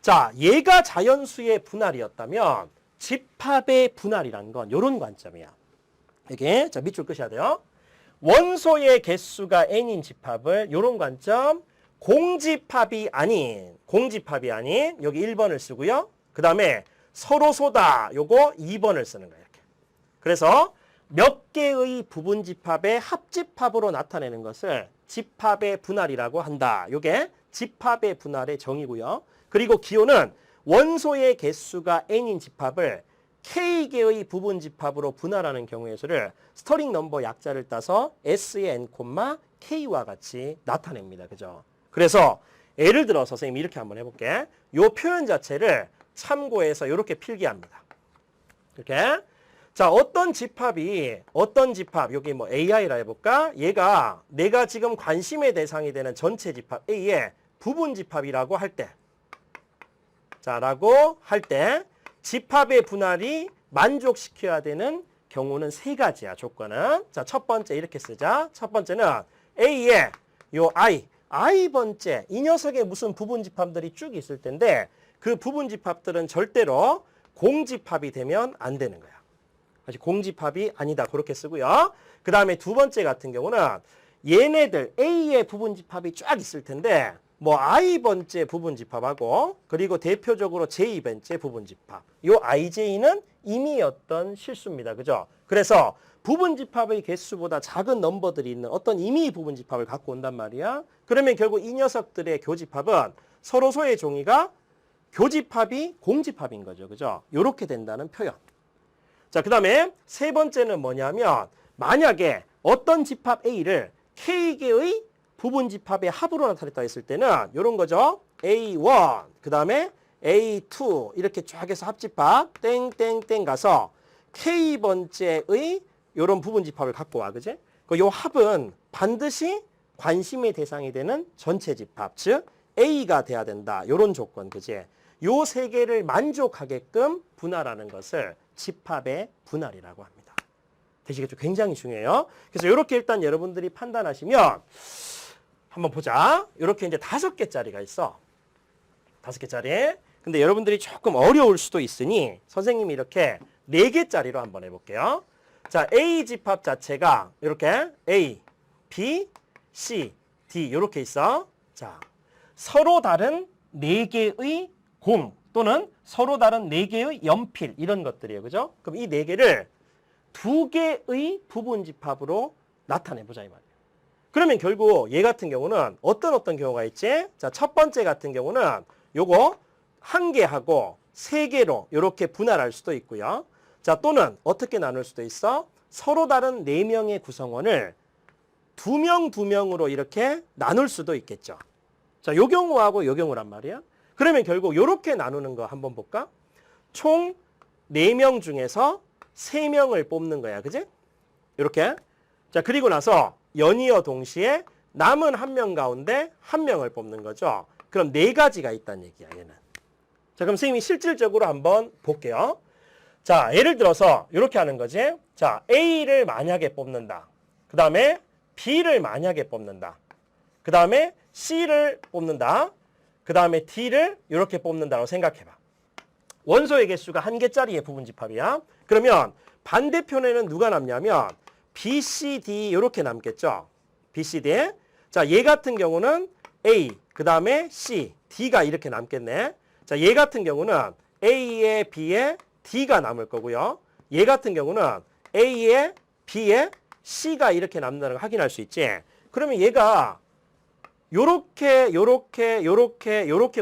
자, 얘가 자연수의 분할이었다면 집합의 분할이란 건 이런 관점이야. 이게 자 밑줄 끄셔야 돼요. 원소의 개수가 n인 집합을 이런 관점 공집합이 아닌 여기 1번을 쓰고요. 그 다음에 서로소다 요거 2번을 쓰는 거예요. 이렇게. 그래서 몇 개의 부분 집합의 합집합으로 나타내는 것을 집합의 분할이라고 한다. 요게 집합의 분할의 정의고요. 그리고 기호는 원소의 개수가 n인 집합을 K개의 부분 집합으로 분할하는 경우의 수를 스터링 넘버 약자를 따서 S의 n, K와 같이 나타냅니다. 그죠? 그래서 예를 들어 선생님이 이렇게 한번 해볼게. 요 표현 자체를 참고해서 이렇게 필기합니다. 이렇게. 자, 어떤 집합, 여기 뭐 AI라 해볼까? 얘가 내가 지금 관심의 대상이 되는 전체 집합 A의 부분 집합이라고 할 때. 자, 라고 할 때 집합의 분할이 만족시켜야 되는 경우는 세 가지야, 조건은. 자, 첫 번째 이렇게 쓰자. 첫 번째는 A의 요 I번째, 이 녀석의 무슨 부분 집합들이 쭉 있을 텐데 그 부분 집합들은 절대로 공집합이 되면 안 되는 거야. 다시 공집합이 아니다. 그렇게 쓰고요. 그 다음에 두 번째 같은 경우는 얘네들 A의 부분 집합이 쫙 있을 텐데 뭐 I번째 부분 집합하고 그리고 대표적으로 J번째 부분 집합. 요 IJ는 이미 어떤 실수입니다. 그죠? 그래서 부분 집합의 개수보다 작은 넘버들이 있는 어떤 임의 부분 집합을 갖고 온단 말이야. 그러면 결국 이 녀석들의 교집합은 서로소의 종이가 교집합이 공집합인 거죠. 그죠? 요렇게 된다는 표현. 자, 그 다음에 세 번째는 뭐냐면 만약에 어떤 집합 A를 K개의 부분 집합의 합으로 나타냈다 했을 때는 요런 거죠. A1, 그 다음에 A2 이렇게 쫙 해서 합집합 땡땡땡 가서 K번째의 요런 부분 집합을 갖고 와. 그지? 요 합은 반드시 관심의 대상이 되는 전체 집합, 즉 A가 돼야 된다. 요런 조건. 그지? 요 세 개를 만족하게끔 분할하는 것을 집합의 분할이라고 합니다. 되시겠죠? 굉장히 중요해요. 그래서 이렇게 일단 여러분들이 판단하시면 한번 보자. 이렇게 이제 5개짜리가 있어. 5개짜리. 근데 여러분들이 조금 어려울 수도 있으니 선생님이 이렇게 4개짜리로 한번 해볼게요. 자, A 집합 자체가 이렇게 A, B, C, D 이렇게 있어. 자, 서로 다른 4개의 공 또는 서로 다른 4개의 연필 이런 것들이에요. 그죠? 그럼 이 4개를 2개의 부분 집합으로 나타내보자 이 말이에요. 그러면 결국 얘 같은 경우는 어떤 경우가 있지? 자, 첫 번째 같은 경우는 요거 1개하고 3개로 이렇게 분할할 수도 있고요. 자, 또는 어떻게 나눌 수도 있어? 서로 다른 4명의 구성원을 2명으로 이렇게 나눌 수도 있겠죠. 자, 요 경우하고 요 경우란 말이야. 그러면 결국 이렇게 나누는 거 한번 볼까? 총 4명 중에서 3명을 뽑는 거야. 그지? 이렇게. 자, 그리고 나서 연이어 동시에 남은 1명 가운데 1명을 뽑는 거죠. 그럼 4가지가 있다는 얘기야, 얘는. 자, 그럼 선생님이 실질적으로 한번 볼게요. 자, 예를 들어서 이렇게 하는 거지. 자, A를 만약에 뽑는다. 그 다음에 B를 만약에 뽑는다. 그 다음에 C를 뽑는다. 그 다음에 D를 이렇게 뽑는다고 생각해봐. 원소의 개수가 1개짜리의 부분 집합이야. 그러면 반대편에는 누가 남냐면 B, C, D 이렇게 남겠죠. B, C, D. 자, 얘 같은 경우는 A, 그 다음에 C, D가 이렇게 남겠네. 자, 얘 같은 경우는 A에 B에 D가 남을 거고요. 얘 같은 경우는 A에 B에 C가 이렇게 남는다는 걸 확인할 수 있지. 그러면 얘가 요렇게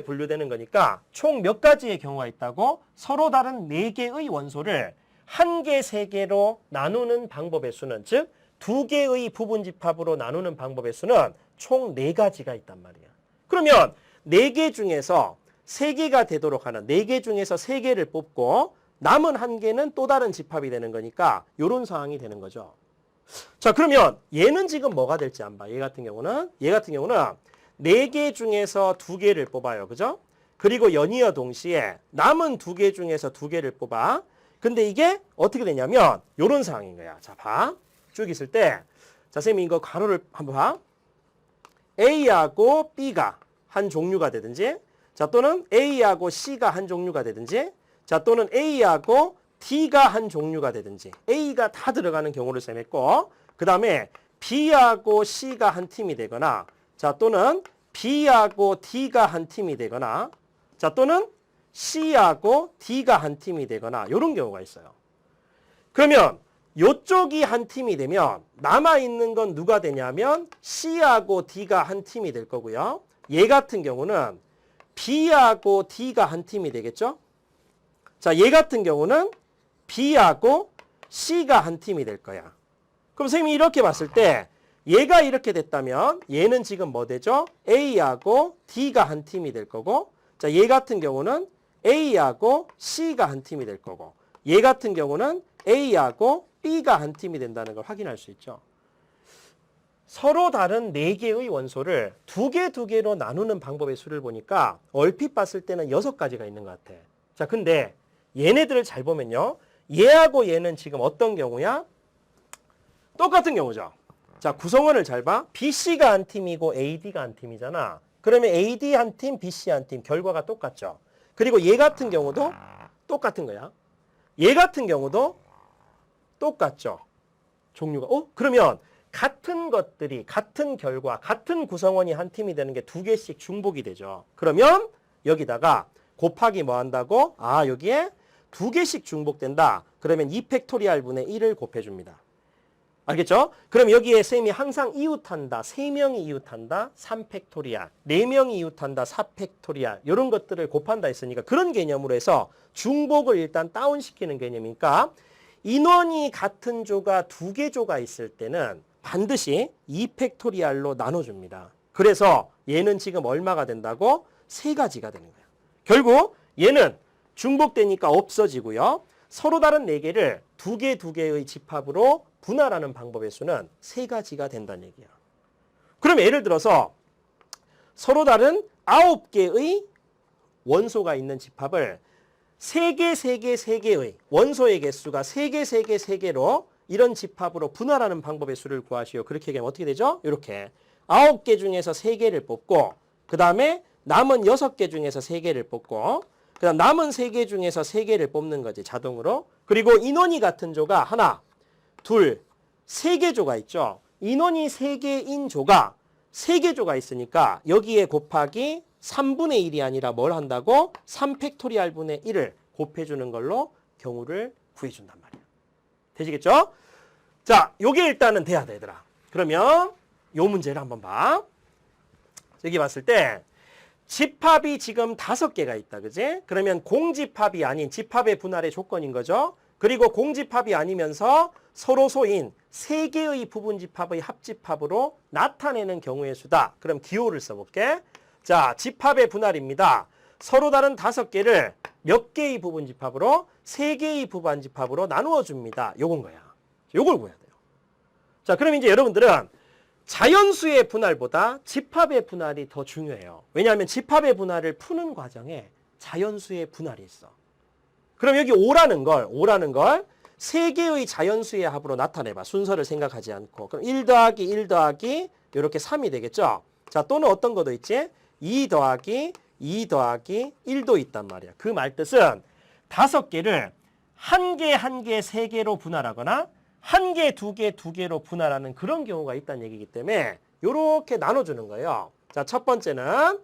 분류되는 거니까 총 몇 가지의 경우가 있다고? 서로 다른 4개의 원소를 1개, 3개로 나누는 방법의 수는, 즉 2개의 부분 집합으로 나누는 방법의 수는 총 4가지가 있단 말이야. 그러면 4개 중에서 3개가 되도록 하는 4개 중에서 3개를 뽑고 남은 1개는 또 다른 집합이 되는 거니까 이런 상황이 되는 거죠. 자, 그러면 얘는 지금 뭐가 될지 안 봐. 얘 같은 경우는 4개 중에서 2개를 뽑아요. 그죠? 그리고 연이어 동시에 남은 2개 중에서 2개를 뽑아. 근데 이게 어떻게 되냐면 이런 상황인 거야. 자, 봐. 쭉 있을 때 자, 선생님이 이거 가로를 한번 봐. A하고 B가 한 종류가 되든지 자, 또는 A하고 C가 한 종류가 되든지, 자, 또는 A하고 D가 한 종류가 되든지, A가 다 들어가는 경우를 셈했고, 그 다음에 B하고 C가 한 팀이 되거나, 자, 또는 B하고 D가 한 팀이 되거나, 자, 또는 C하고 D가 한 팀이 되거나, 이런 경우가 있어요. 그러면 이쪽이 한 팀이 되면 남아있는 건 누가 되냐면 C하고 D가 한 팀이 될 거고요. 얘 같은 경우는 B하고 D가 한 팀이 되겠죠? 자, 얘 같은 경우는 B하고 C가 한 팀이 될 거야. 그럼 선생님이 이렇게 봤을 때 얘가 이렇게 됐다면 얘는 지금 뭐 되죠? A하고 D가 한 팀이 될 거고, 자, 얘 같은 경우는 A하고 C가 한 팀이 될 거고, 얘 같은 경우는 A하고 B가 한 팀이 된다는 걸 확인할 수 있죠. 서로 다른 4개의 원소를 2개로 나누는 방법의 수를 보니까 얼핏 봤을 때는 6가지가 있는 것 같아. 자, 근데 얘네들을 잘 보면요. 얘하고 얘는 지금 어떤 경우야? 똑같은 경우죠. 자, 구성원을 잘 봐. BC가 한 팀이고 AD가 한 팀이잖아. 그러면 AD 한 팀, BC 한 팀, 결과가 똑같죠. 그리고 얘 같은 경우도 똑같은 거야. 얘 같은 경우도 똑같죠. 종류가. 그러면 같은 것들이, 같은 결과, 같은 구성원이 한 팀이 되는 게 2개씩 중복이 되죠. 그러면 여기다가 곱하기 뭐 한다고? 아, 여기에 2개씩 중복된다. 그러면 2팩토리알 분의 1을 곱해줍니다. 알겠죠? 그럼 여기에 쌤이 항상 이웃한다. 3명이 이웃한다. 3팩토리알. 4명이 이웃한다. 4팩토리알. 이런 것들을 곱한다 했으니까 그런 개념으로 해서 중복을 일단 다운시키는 개념이니까 인원이 같은 조가 2개 조가 있을 때는 반드시 2팩토리알로 나눠줍니다. 그래서 얘는 지금 얼마가 된다고? 3가지가 되는 거예요. 결국 얘는 중복되니까 없어지고요. 서로 다른 4개를 2개의 집합으로 분할하는 방법의 수는 3가지가 된다는 얘기야. 그럼 예를 들어서 서로 다른 9개의 원소가 있는 집합을 3개의 원소의 개수가 3개로 이런 집합으로 분할하는 방법의 수를 구하시오. 그렇게 얘기하면 어떻게 되죠? 이렇게 9개 중에서 3개를 뽑고 그 다음에 남은 6개 중에서 3개를 뽑고 그 다음 남은 3개 중에서 3개를 뽑는 거지 자동으로. 그리고 인원이 같은 조가 하나, 둘, 3개 조가 있죠. 인원이 3개인 조가 3개 조가 있으니까 여기에 곱하기 3분의 1이 아니라 뭘 한다고? 3팩토리알 분의 1을 곱해주는 걸로 경우를 구해준단 말이야. 되시겠죠? 자, 요게 일단은 돼야 되더라. 그러면 요 문제를 한번 봐. 여기 봤을 때 집합이 지금 5개가 있다. 그지? 그러면 공집합이 아닌 집합의 분할의 조건인 거죠. 그리고 공집합이 아니면서 서로 소인 3개의 부분집합의 합집합으로 나타내는 경우의 수다. 그럼 기호를 써볼게. 자, 집합의 분할입니다. 서로 다른 5개를 몇 개의 부분집합으로? 3개의 부분집합으로 나누어 줍니다. 요건 거야. 요걸 구해야 돼요. 자, 그럼 이제 여러분들은 자연수의 분할보다 집합의 분할이 더 중요해요. 왜냐하면 집합의 분할을 푸는 과정에 자연수의 분할이 있어. 그럼 여기 5라는 걸 3개의 자연수의 합으로 나타내봐. 순서를 생각하지 않고. 그럼 1 더하기 1 더하기 이렇게 3이 되겠죠. 자, 또는 어떤 것도 있지? 2 더하기 2 더하기 1도 있단 말이야. 그 말뜻은 5개를 1개, 3개로 분할하거나 1개, 2개로 분할하는 그런 경우가 있다는 얘기이기 때문에 이렇게 나눠주는 거예요. 자, 첫 번째는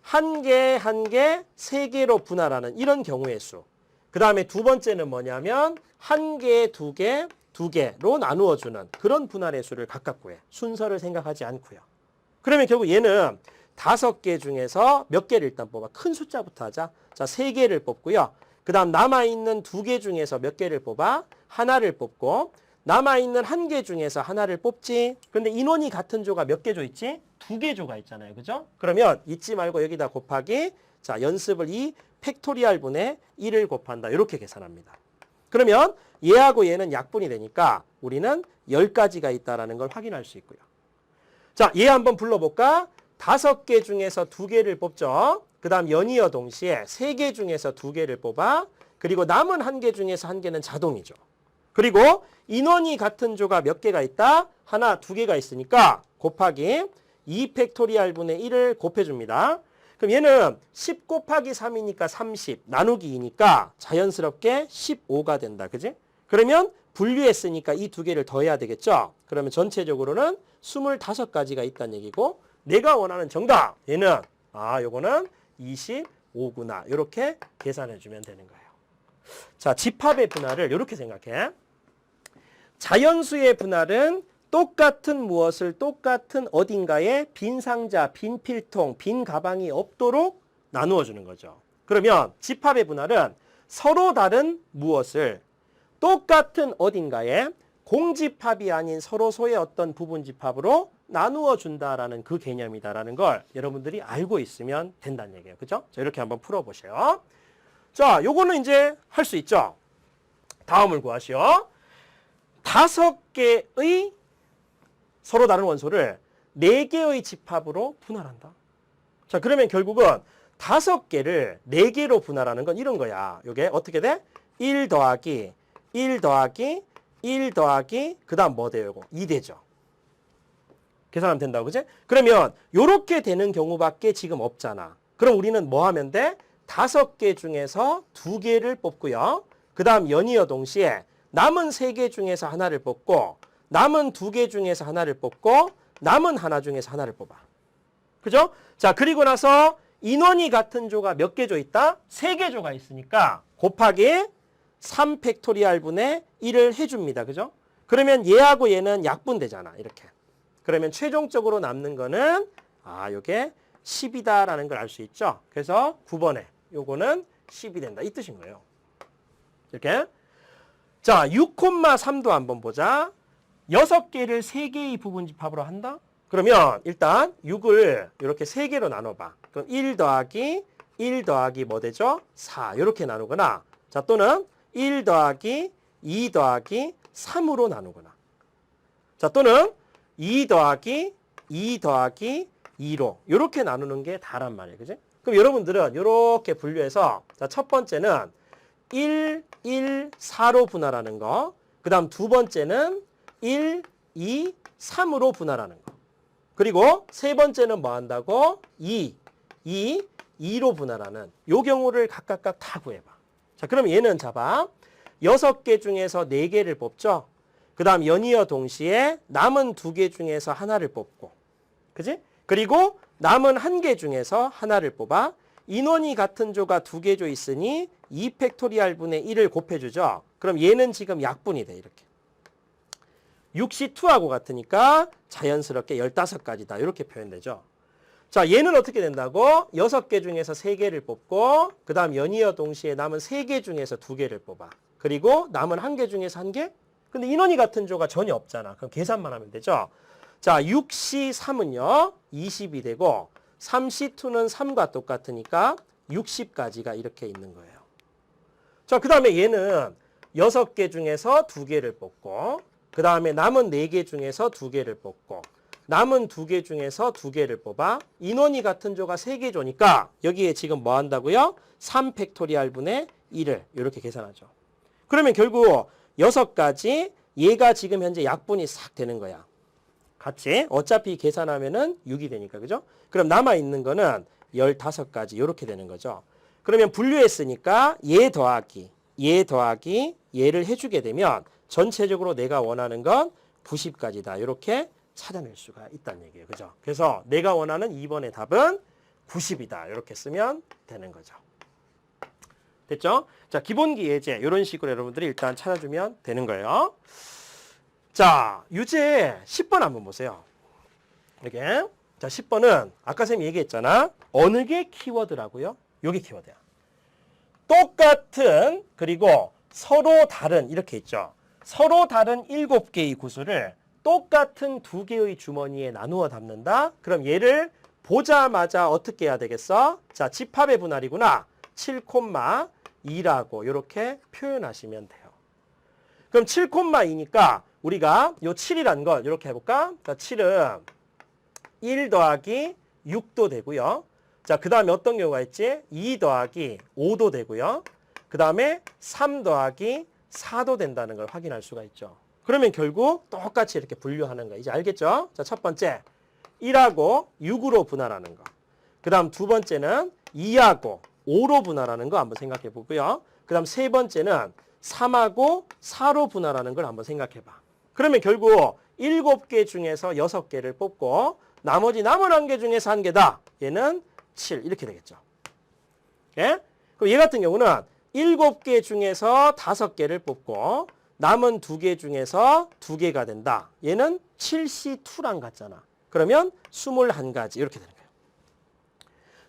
1개, 3개로 분할하는 이런 경우의 수. 그 다음에 두 번째는 뭐냐면 1개, 2개로 나누어주는 그런 분할의 수를 각각 구해. 순서를 생각하지 않고요. 그러면 결국 얘는 5개 중에서 몇 개를 일단 뽑아. 큰 숫자부터 하자. 자, 3개를 뽑고요. 그 다음 남아있는 2개 중에서 몇 개를 뽑아? 하나를 뽑고 남아있는 1개 중에서 하나를 뽑지. 근데 인원이 같은 조가 몇 개 조 있지? 2개 조가 있잖아요. 그죠? 그러면 잊지 말고 여기다 곱하기. 자, 연습을 2 팩토리알 분의 1을 곱한다. 이렇게 계산합니다. 그러면 얘하고 얘는 약분이 되니까 우리는 10가지가 있다는 걸 확인할 수 있고요. 자, 얘 한번 불러볼까? 5개 중에서 2개를 뽑죠. 그 다음 연이어 동시에 3개 중에서 2개를 뽑아. 그리고 남은 1개 중에서 1개는 자동이죠. 그리고 인원이 같은 조가 몇 개가 있다? 하나, 2개가 있으니까 곱하기 2 팩토리알 분의 1을 곱해줍니다. 그럼 얘는 10 곱하기 3이니까 30, 나누기 2니까 자연스럽게 15가 된다. 그지? 그러면 분류했으니까 이 두 개를 더해야 되겠죠? 그러면 전체적으로는 25가지가 있다는 얘기고 내가 원하는 정답, 얘는 요거는 25구나. 이렇게 계산해 주면 되는 거예요. 자, 집합의 분할을 이렇게 생각해. 자연수의 분할은 똑같은 무엇을 똑같은 어딘가에 빈 상자, 빈 필통, 빈 가방이 없도록 나누어 주는 거죠. 그러면 집합의 분할은 서로 다른 무엇을 똑같은 어딘가에 공집합이 아닌 서로소의 어떤 부분 집합으로 나누어 준다라는 그 개념이다라는 걸 여러분들이 알고 있으면 된다는 얘기예요. 그죠? 자, 이렇게 한번 풀어보세요. 자, 요거는 이제 할 수 있죠. 다음을 구하시오. 5개의 서로 다른 원소를 4개의 집합으로 분할한다. 자, 그러면 결국은 5개를 4개로 분할하는 건 이런 거야. 요게 어떻게 돼? 1 더하기 1 더하기 1 더하기 그 다음 뭐 돼요? 이거 2 되죠. 계산하면 된다고, 그지? 그러면 요렇게 되는 경우밖에 지금 없잖아. 그럼 우리는 뭐 하면 돼? 5개 중에서 2개를 뽑고요. 그 다음 연이어 동시에 남은 3개 중에서 하나를 뽑고 남은 2개 중에서 하나를 뽑고 남은 하나 중에서 하나를 뽑아. 그죠? 자, 그리고 나서 인원이 같은 조가 몇 개 조 있다? 3개 조가 있으니까 곱하기 3 팩토리알 분의 1을 해줍니다. 그죠? 그러면 얘하고 얘는 약분되잖아. 이렇게. 그러면 최종적으로 남는 거는 요게 10이다라는 걸 알 수 있죠. 그래서 9번에 요거는 10이 된다. 이 뜻인 거예요. 이렇게. 자, 6,3도 한번 보자. 6개를 3개의 부분집합으로 한다? 그러면 일단 6을 이렇게 3개로 나눠봐. 그럼 1 더하기 1 더하기 뭐 되죠? 4 이렇게 나누거나, 자, 또는 1 더하기 2 더하기 3으로 나누거나, 자, 또는 2 더하기 2 더하기 2로 이렇게 나누는 게 다란 말이에요. 그지? 그럼 여러분들은 이렇게 분류해서, 자, 첫 번째는 1, 1, 4로 분할하는 거, 그 다음 두 번째는 1, 2, 3으로 분할하는 거, 그리고 세 번째는 뭐 한다고? 2, 2, 2로 분할하는 요 경우를 각각 다 구해봐. 자, 그럼 얘는 잡아. 6개 중에서 4개를 뽑죠. 그 다음 연이어 동시에 남은 2개 중에서 하나를 뽑고, 그지? 그리고 남은 1개 중에서 하나를 뽑아. 인원이 같은 조가 2개 조 있으니 2 팩토리알 분의 1을 곱해주죠. 그럼 얘는 지금 약분이 돼. 이렇게. 6C2하고 같으니까 자연스럽게 15가지다. 이렇게 표현되죠. 자, 얘는 어떻게 된다고? 6개 중에서 3개를 뽑고, 그 다음 연이어 동시에 남은 3개 중에서 2개를 뽑아. 그리고 남은 1개 중에서 1개? 근데 인원이 같은 조가 전혀 없잖아. 그럼 계산만 하면 되죠. 자, 6C3은요, 20이 되고, 3C2는 3과 똑같으니까 60가지가 이렇게 있는 거예요. 자, 그 다음에 얘는 6개 중에서 2개를 뽑고, 그 다음에 남은 4개 중에서 2개를 뽑고, 남은 2개 중에서 2개를 뽑아. 인원이 같은 조가 3개 조니까 여기에 지금 뭐 한다고요? 3 팩토리알 분의 1을 이렇게 계산하죠. 그러면 결국 6가지, 얘가 지금 현재 약분이 싹 되는 거야. 같이. 어차피 계산하면은 6이 되니까, 그죠? 그럼 남아있는 거는 15가지 이렇게 되는 거죠. 그러면 분류했으니까 얘 더하기 얘를 해주게 되면 전체적으로 내가 원하는 건 90가지다. 이렇게 찾아낼 수가 있다는 얘기예요. 그죠? 그래서 내가 원하는 2번의 답은 90이다. 이렇게 쓰면 되는 거죠. 됐죠? 자, 기본기 예제 이런 식으로 여러분들이 일단 찾아주면 되는 거예요. 자, 유제 10번 한번 보세요. 이렇게. 자, 10번은 아까 쌤이 얘기했잖아. 어느 게 키워드라고요? 요게 키워드야. 똑같은, 그리고 서로 다른, 이렇게 있죠. 서로 다른 7개의 구수를 똑같은 2개의 주머니에 나누어 담는다. 그럼 얘를 보자마자 어떻게 해야 되겠어? 자, 집합의 분할이구나. 7,2라고 이렇게 표현하시면 돼요. 그럼 7,2니까 우리가 요 7이란 걸 이렇게 해볼까? 자, 7은 1 더하기 6도 되고요. 자, 그 다음에 어떤 경우가 있지? 2 더하기 5도 되고요. 그 다음에 3 더하기 4도 된다는 걸 확인할 수가 있죠. 그러면 결국 똑같이 이렇게 분류하는 거 이제 알겠죠? 자, 첫 번째 1하고 6으로 분할하는 거. 그 다음 두 번째는 2하고 5로 분할하는 거 한번 생각해 보고요. 그 다음 세 번째는 3하고 4로 분할하는 걸 한번 생각해 봐. 그러면 결국 7개 중에서 6개를 뽑고 나머지 남은 1개 중에서 1개다. 얘는 7 이렇게 되겠죠. 예? 그럼 얘 같은 경우는 7개 중에서 5개를 뽑고 남은 2개 중에서 2개가 된다. 얘는 7C2랑 같잖아. 그러면 21가지 이렇게 되는 거예요.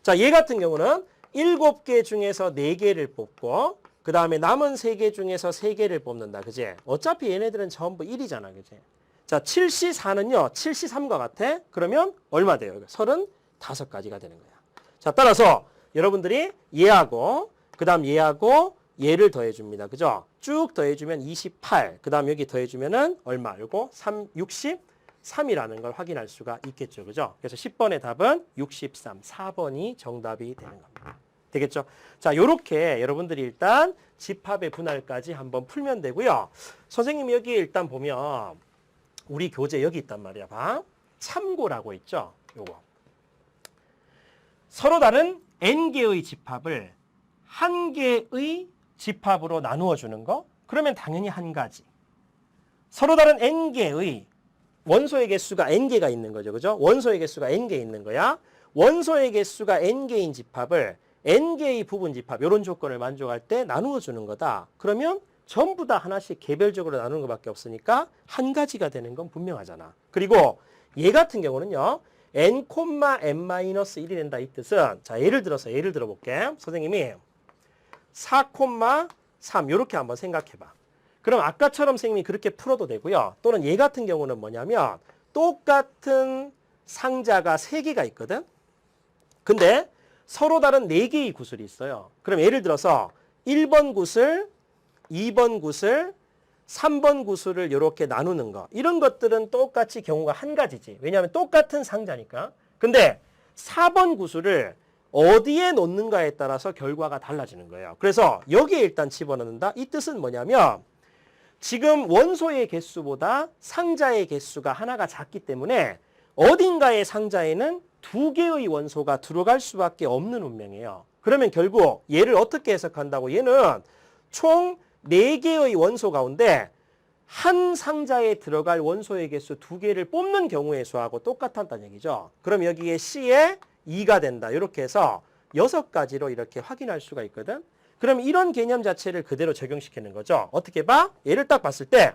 자, 얘 같은 경우는 7개 중에서 4개를 뽑고 그 다음에 남은 3개 중에서 3개를 뽑는다. 그지? 어차피 얘네들은 전부 1이잖아. 그지? 자, 7C4는요. 7C3과 같아. 그러면 얼마 돼요? 35가지가 되는 거야. 자, 따라서 여러분들이 얘하고 그 다음 얘하고 얘를 더해줍니다. 그죠? 쭉 더해주면 28. 그 다음 여기 더해주면은 얼마? 요거 63이라는 걸 확인할 수가 있겠죠. 그죠? 그래서 10번의 답은 63. 4번이 정답이 되는 겁니다. 되겠죠? 자, 요렇게 여러분들이 일단 집합의 분할까지 한번 풀면 되고요. 선생님이 여기 일단 보면 우리 교재 여기 있단 말이야. 봐. 참고라고 있죠? 요거. 서로 다른 n개의 집합을 한 개의 집합으로 나누어 주는 거? 그러면 당연히 한 가지. 서로 다른 n개의 원소의 개수가 n개가 있는 거죠. 그죠? 원소의 개수가 n개 있는 거야. 원소의 개수가 n개인 집합을 n개의 부분 집합 이런 조건을 만족할 때 나누어 주는 거다. 그러면 전부 다 하나씩 개별적으로 나누는 것밖에 없으니까 한 가지가 되는 건 분명하잖아. 그리고 얘 같은 경우는요. n,n-1이 된다 이 뜻은 자 예를 들어볼게. 선생님이 4,3 이렇게 한번 생각해봐. 그럼 아까처럼 선생님이 그렇게 풀어도 되고요. 또는 얘 같은 경우는 뭐냐면 똑같은 상자가 3개가 있거든. 근데 서로 다른 4개의 구슬이 있어요. 그럼 예를 들어서 1번 구슬, 2번 구슬, 3번 구슬을 이렇게 나누는 거. 이런 것들은 똑같이 경우가 한 가지지. 왜냐하면 똑같은 상자니까. 근데 4번 구슬을 어디에 놓는가에 따라서 결과가 달라지는 거예요. 그래서 여기에 일단 집어넣는다. 이 뜻은 뭐냐면 지금 원소의 개수보다 상자의 개수가 하나가 작기 때문에 어딘가의 상자에는 2개의 원소가 들어갈 수밖에 없는 운명이에요. 그러면 결국 얘를 어떻게 해석한다고? 얘는 총 4개의 원소 가운데 한 상자에 들어갈 원소의 개수 2개를 뽑는 경우의 수하고 똑같다는 얘기죠. 그럼 여기에 C에 2가 된다. 이렇게 해서 6가지로 이렇게 확인할 수가 있거든. 그럼 이런 개념 자체를 그대로 적용시키는 거죠. 어떻게 봐? 얘를 딱 봤을 때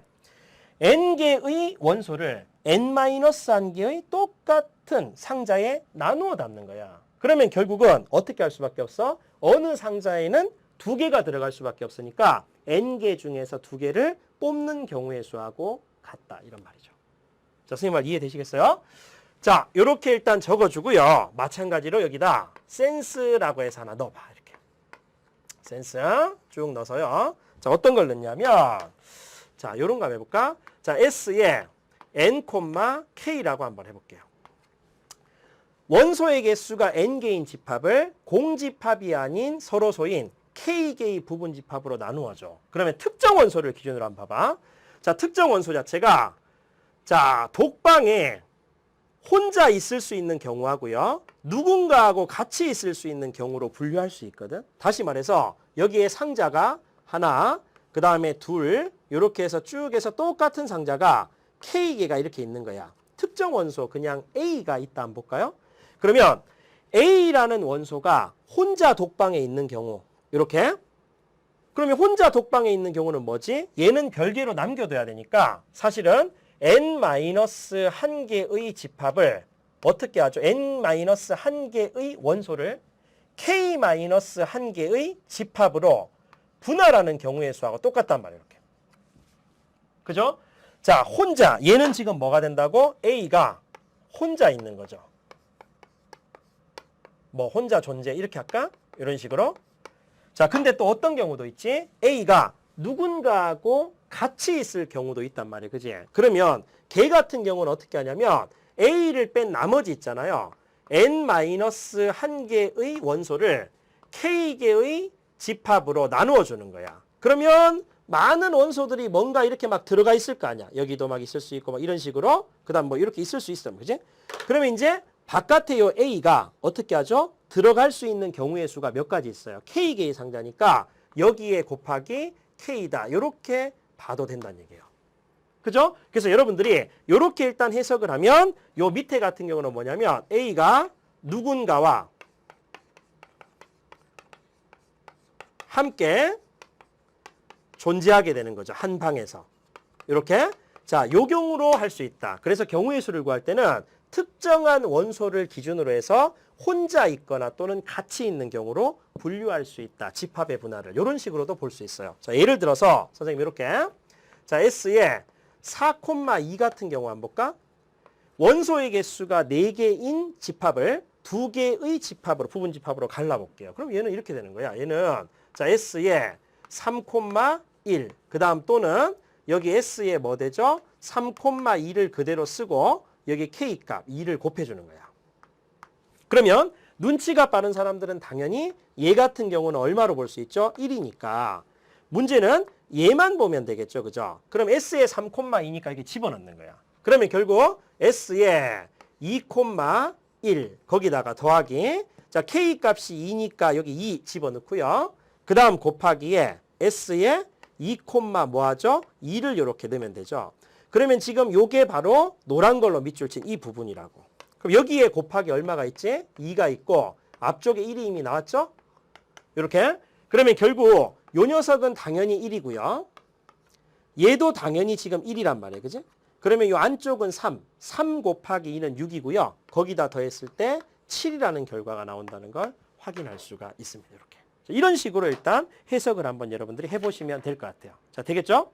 n개의 원소를 n-1개의 똑같은 상자에 나누어 담는 거야. 그러면 결국은 어떻게 할 수밖에 없어? 어느 상자에는 2개가 들어갈 수밖에 없으니까 n개 중에서 2개를 뽑는 경우의 수하고 같다. 이런 말이죠. 자, 선생님 말 이해되시겠어요? 자, 요렇게 일단 적어주고요. 마찬가지로 여기다 센스라고 해서 하나 넣어봐. 이렇게. 센스 쭉 넣어서요. 자, 어떤 걸 넣냐면 자, 요런 거 한번 해볼까? 자, S에 n, k라고 한번 해볼게요. 원소의 개수가 n개인 집합을 공집합이 아닌 서로소인 k개의 부분 집합으로 나누어줘. 그러면 특정 원소를 기준으로 한번 봐봐. 자, 특정 원소 자체가 자, 독방에 혼자 있을 수 있는 경우하고요. 누군가하고 같이 있을 수 있는 경우로 분류할 수 있거든. 다시 말해서 여기에 상자가 하나, 그 다음에 둘, 이렇게 해서 쭉 해서 똑같은 상자가 K개가 이렇게 있는 거야. 특정 원소 그냥 A가 있다 한번 볼까요? 그러면 A라는 원소가 혼자 독방에 있는 경우 이렇게 그러면 혼자 독방에 있는 경우는 뭐지? 얘는 별개로 남겨둬야 되니까 사실은 n-1개의 집합을 어떻게 하죠? n-1개의 원소를 k-1개의 집합으로 분할하는 경우의 수하고 똑같단 말이에요. 이렇게. 그죠? 자, 혼자. 얘는 지금 뭐가 된다고? A가 혼자 있는 거죠. 뭐 혼자 존재 이렇게 할까? 이런 식으로. 자, 근데 또 어떤 경우도 있지? A가 누군가하고 같이 있을 경우도 있단 말이에요. 그지? 그러면 걔 같은 경우는 어떻게 하냐면 A를 뺀 나머지 있잖아요. n-1개의 원소를 K개의 집합으로 나누어 주는 거야. 그러면 많은 원소들이 뭔가 이렇게 막 들어가 있을 거 아니야. 여기도 막 있을 수 있고 막 이런 식으로. 그다음 뭐 이렇게 있을 수 있어. 그지? 그러면 이제 바깥에 요 A가 어떻게 하죠? 들어갈 수 있는 경우의 수가 몇 가지 있어요. K개의 상자니까 여기에 곱하기 K다. 이렇게 봐도 된다는 얘기예요. 그죠? 그래서 여러분들이 이렇게 일단 해석을 하면 요 밑에 같은 경우는 뭐냐면 A가 누군가와 함께 존재하게 되는 거죠. 한 방에서. 이렇게. 자, 요 경우로 할 수 있다. 그래서 경우의 수를 구할 때는 특정한 원소를 기준으로 해서 혼자 있거나 또는 같이 있는 경우로 분류할 수 있다. 집합의 분할을. 이런 식으로도 볼 수 있어요. 자, 예를 들어서 선생님 이렇게. 자, S에 4,2 같은 경우 한번 볼까? 원소의 개수가 4개인 집합을 2개의 집합으로, 부분 집합으로 갈라볼게요. 그럼 얘는 이렇게 되는 거야. 얘는 자, S에 3,1. 그 다음 또는 여기 S에 뭐 되죠? 3,2를 그대로 쓰고 여기 K값 2를 곱해주는 거야. 그러면 눈치가 빠른 사람들은 당연히 얘 같은 경우는 얼마로 볼 수 있죠? 1이니까. 문제는 얘만 보면 되겠죠. 그죠? 그럼 S에 3,2니까 이렇게 집어넣는 거야. 그러면 결국 S에 2,1 거기다가 더하기 자 K 값이 2니까 여기 2 집어넣고요. 그 다음 곱하기에 S에 2, 뭐하죠? 2를 이렇게 넣으면 되죠. 그러면 지금 요게 바로 노란 걸로 밑줄 친 이 부분이라고. 그럼 여기에 곱하기 얼마가 있지? 2가 있고 앞쪽에 1이 이미 나왔죠? 이렇게. 그러면 결국 요 녀석은 당연히 1이고요. 얘도 당연히 지금 1이란 말이에요. 그지? 그러면 요 안쪽은 3. 3 곱하기 2는 6이고요. 거기다 더했을 때 7이라는 결과가 나온다는 걸 확인할 수가 있습니다. 이렇게. 이런 식으로 일단 해석을 한번 여러분들이 해보시면 될 것 같아요. 자, 되겠죠?